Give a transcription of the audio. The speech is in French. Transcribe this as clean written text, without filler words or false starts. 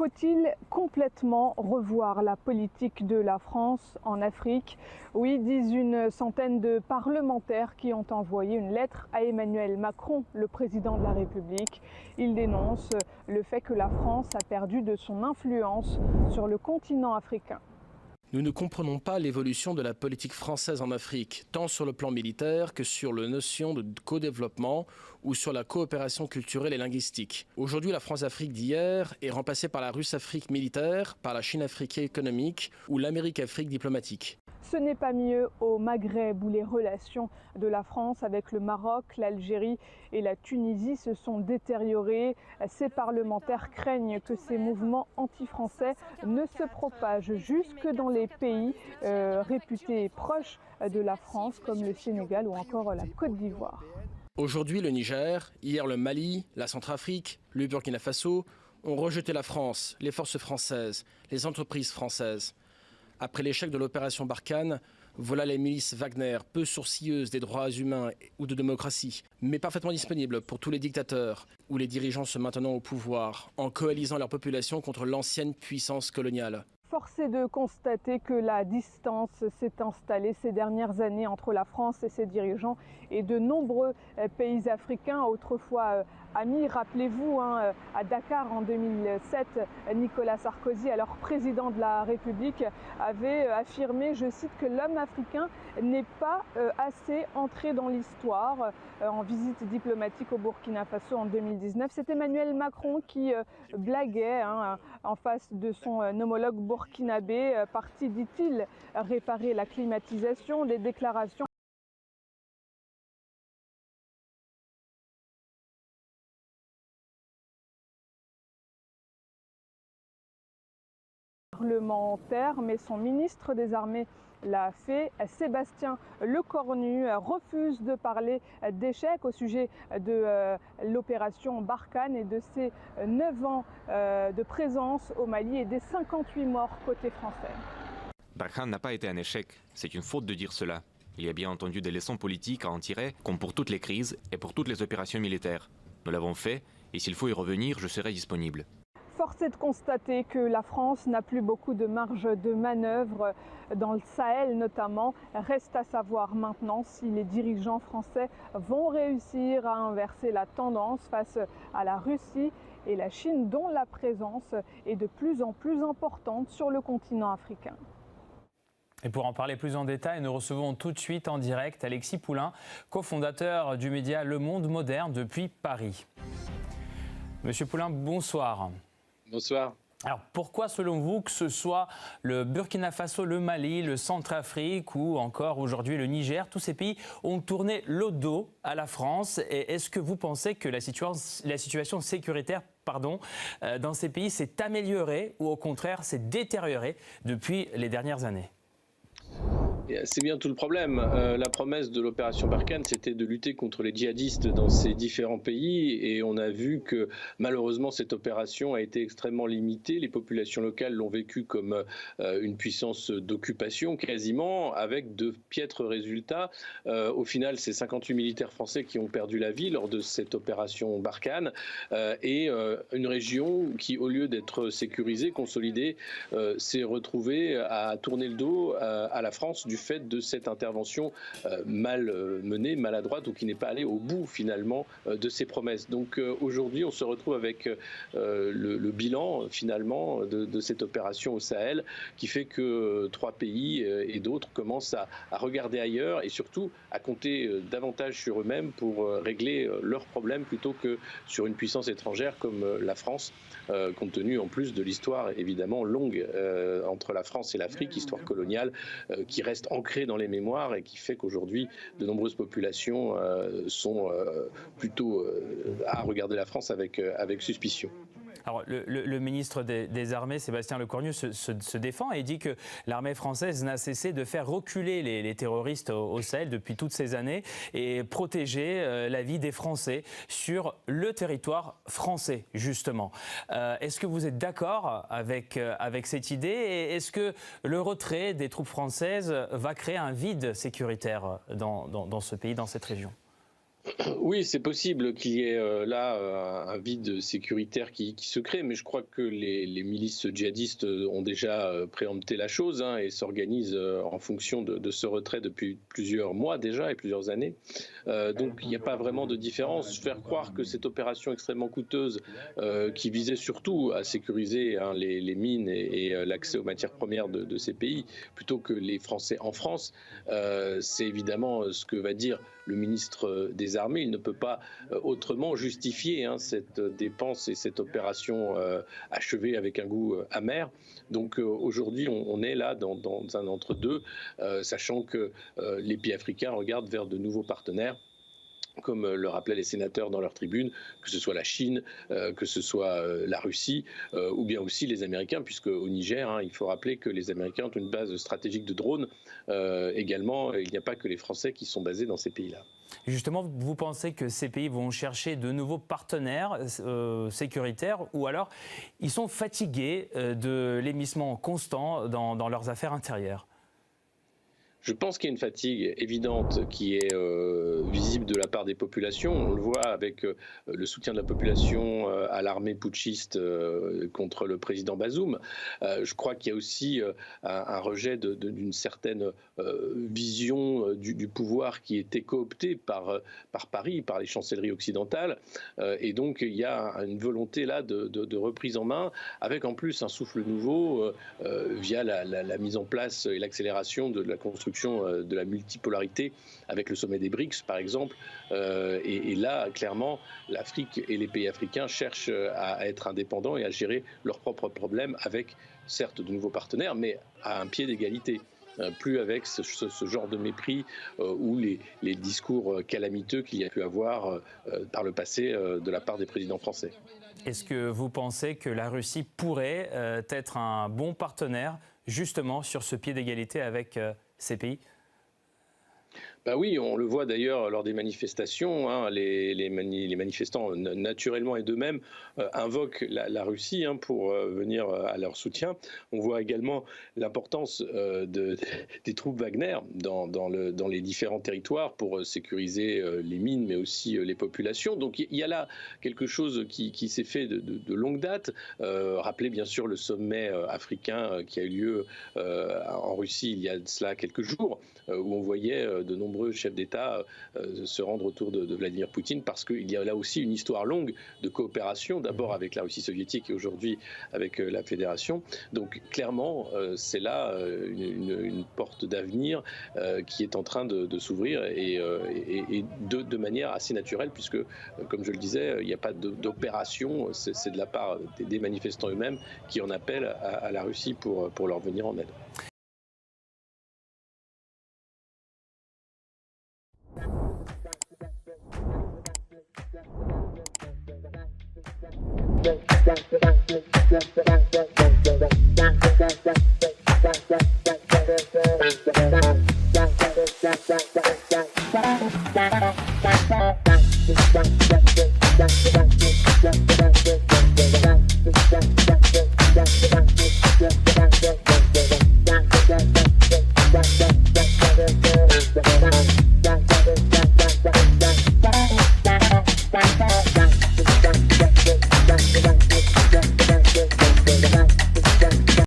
Faut-il complètement revoir la politique de la France en Afrique? Oui, disent une centaine de parlementaires qui ont envoyé une lettre à Emmanuel Macron, le président de la République. Ils dénoncent le fait que la France a perdu de son influence sur le continent africain. Nous ne comprenons pas l'évolution de la politique française en Afrique, tant sur le plan militaire que sur la notion de co-développement ou sur la coopération culturelle et linguistique. Aujourd'hui, la France-Afrique d'hier est remplacée par la Russe-Afrique militaire, par la Chine-Afrique économique ou l'Amérique-Afrique diplomatique. Ce n'est pas mieux au Maghreb où les relations de la France avec le Maroc, l'Algérie et la Tunisie se sont détériorées. Ces parlementaires craignent que ces mouvements anti-français ne se propagent jusque dans les pays réputés proches de la France comme le Sénégal ou encore la Côte d'Ivoire. Aujourd'hui, le Niger, hier le Mali, la Centrafrique, le Burkina Faso ont rejeté la France, les forces françaises, les entreprises françaises. Après l'échec de l'opération Barkhane, voilà les milices Wagner, peu sourcilleuses des droits humains ou de démocratie, mais parfaitement disponibles pour tous les dictateurs ou les dirigeants se maintenant au pouvoir, en coalisant leur population contre l'ancienne puissance coloniale. Force est de constater que la distance s'est installée ces dernières années entre la France et ses dirigeants et de nombreux pays africains, autrefois amis. Rappelez-vous, à Dakar en 2007, Nicolas Sarkozy, alors président de la République, avait affirmé, je cite, que l'homme africain n'est pas assez entré dans l'histoire. En visite diplomatique au Burkina Faso en 2019, c'est Emmanuel Macron qui blaguait en face de son homologue burkinabé, parti, dit-il, réparer la climatisation, les déclarations. Parlementaire, mais son ministre des Armées l'a fait. Sébastien Lecornu refuse de parler d'échec au sujet de l'opération Barkhane et de ses 9 ans de présence au Mali et des 58 morts côté français. Barkhane n'a pas été un échec, c'est une faute de dire cela. Il y a bien entendu des leçons politiques à en tirer, comme pour toutes les crises et pour toutes les opérations militaires. Nous l'avons fait, et s'il faut y revenir, je serai disponible. Force est de constater que la France n'a plus beaucoup de marge de manœuvre dans le Sahel notamment. Reste à savoir maintenant si les dirigeants français vont réussir à inverser la tendance face à la Russie et la Chine, dont la présence est de plus en plus importante sur le continent africain. Et pour en parler plus en détail, nous recevons tout de suite en direct Alexis Poulain, cofondateur du média Le Monde Moderne depuis Paris. Monsieur Poulain, bonsoir. Bonsoir. Alors pourquoi selon vous, que ce soit le Burkina Faso, le Mali, le Centrafrique ou encore aujourd'hui le Niger, tous ces pays ont tourné le dos à la France? Et est-ce que vous pensez que la situation sécuritaire dans ces pays s'est améliorée ou au contraire s'est détériorée depuis les dernières années? C'est bien tout le problème. La promesse de l'opération Barkhane, c'était de lutter contre les djihadistes dans ces différents pays. Et on a vu que malheureusement, cette opération a été extrêmement limitée. Les populations locales l'ont vécue comme une puissance d'occupation quasiment, avec de piètres résultats. Au final, c'est 58 militaires français qui ont perdu la vie lors de cette opération Barkhane. Et une région qui, au lieu d'être sécurisée, consolidée, s'est retrouvée à tourner le dos à la France du fait de cette intervention mal menée, maladroite, ou qui n'est pas allée au bout finalement de ses promesses. Donc aujourd'hui, on se retrouve avec le bilan finalement de cette opération au Sahel, qui fait que 3 pays et d'autres commencent à regarder ailleurs et surtout à compter davantage sur eux-mêmes pour régler leurs problèmes plutôt que sur une puissance étrangère comme la France, compte tenu en plus de l'histoire évidemment longue entre la France et l'Afrique, histoire coloniale qui reste ancrée dans les mémoires et qui fait qu'aujourd'hui de nombreuses populations sont plutôt à regarder la France avec suspicion. Alors, le ministre des Armées, Sébastien Lecornu, se défend et dit que l'armée française n'a cessé de faire reculer les terroristes au Sahel depuis toutes ces années et protéger la vie des Français sur le territoire français, justement. Est-ce que vous êtes d'accord avec cette idée et est-ce que le retrait des troupes françaises va créer un vide sécuritaire dans ce pays, dans cette région ? Oui, c'est possible qu'il y ait là un vide sécuritaire qui se crée, mais je crois que les milices djihadistes ont déjà préempté la chose et s'organisent en fonction de ce retrait depuis plusieurs mois déjà et plusieurs années. Donc il n'y a pas vraiment de différence. Faire croire que cette opération extrêmement coûteuse qui visait surtout à sécuriser les mines et l'accès aux matières premières de ces pays, plutôt que les Français en France, c'est évidemment ce que va dire le ministre des Armées. Il ne peut pas autrement justifier cette dépense et cette opération achevée avec un goût amer. Donc aujourd'hui, on est là dans un entre-deux, sachant que les pays africains regardent vers de nouveaux partenaires, comme le rappelaient les sénateurs dans leur tribune, que ce soit la Chine, que ce soit la Russie, ou bien aussi les Américains, puisque au Niger, il faut rappeler que les Américains ont une base stratégique de drones également. Il n'y a pas que les Français qui sont basés dans ces pays-là. Justement, vous pensez que ces pays vont chercher de nouveaux partenaires sécuritaires, ou alors ils sont fatigués de l'émissement constant dans leurs affaires intérieures ? Je pense qu'il y a une fatigue évidente qui est visible de la part des populations. On le voit avec le soutien de la population à l'armée putschiste contre le président Bazoum. Je crois qu'il y a aussi un rejet d'une certaine vision du pouvoir qui était cooptée par Paris, par les chancelleries occidentales. Et donc il y a une volonté là de reprise en main, avec en plus un souffle nouveau via la mise en place et l'accélération de la construction de la multipolarité avec le sommet des BRICS par exemple, et là clairement l'Afrique et les pays africains cherchent à être indépendants et à gérer leurs propres problèmes avec certes de nouveaux partenaires, mais à un pied d'égalité. Plus avec ce genre de mépris ou les discours calamiteux qu'il y a pu avoir par le passé de la part des présidents français. Est-ce que vous pensez que la Russie pourrait être un bon partenaire justement sur ce pied d'égalité avec ces pays ? Ben oui, on le voit d'ailleurs lors des manifestations. Les manifestants, naturellement et d'eux-mêmes, invoquent la Russie pour venir à leur soutien. On voit également l'importance des troupes Wagner dans les différents territoires pour sécuriser les mines, mais aussi les populations. Donc il y a là quelque chose qui s'est fait de longue date. Rappelez bien sûr le sommet africain qui a eu lieu en Russie il y a de cela quelques jours, où on voyait de nombreux chefs d'État se rendre autour de Vladimir Poutine, parce qu'il y a là aussi une histoire longue de coopération, d'abord avec la Russie soviétique et aujourd'hui avec la Fédération. Donc clairement, c'est là une porte d'avenir qui est en train de s'ouvrir et de manière assez naturelle, puisque, comme je le disais, il n'y a pas d'opération, c'est de la part des manifestants eux-mêmes qui en appellent à la Russie pour leur venir en aide.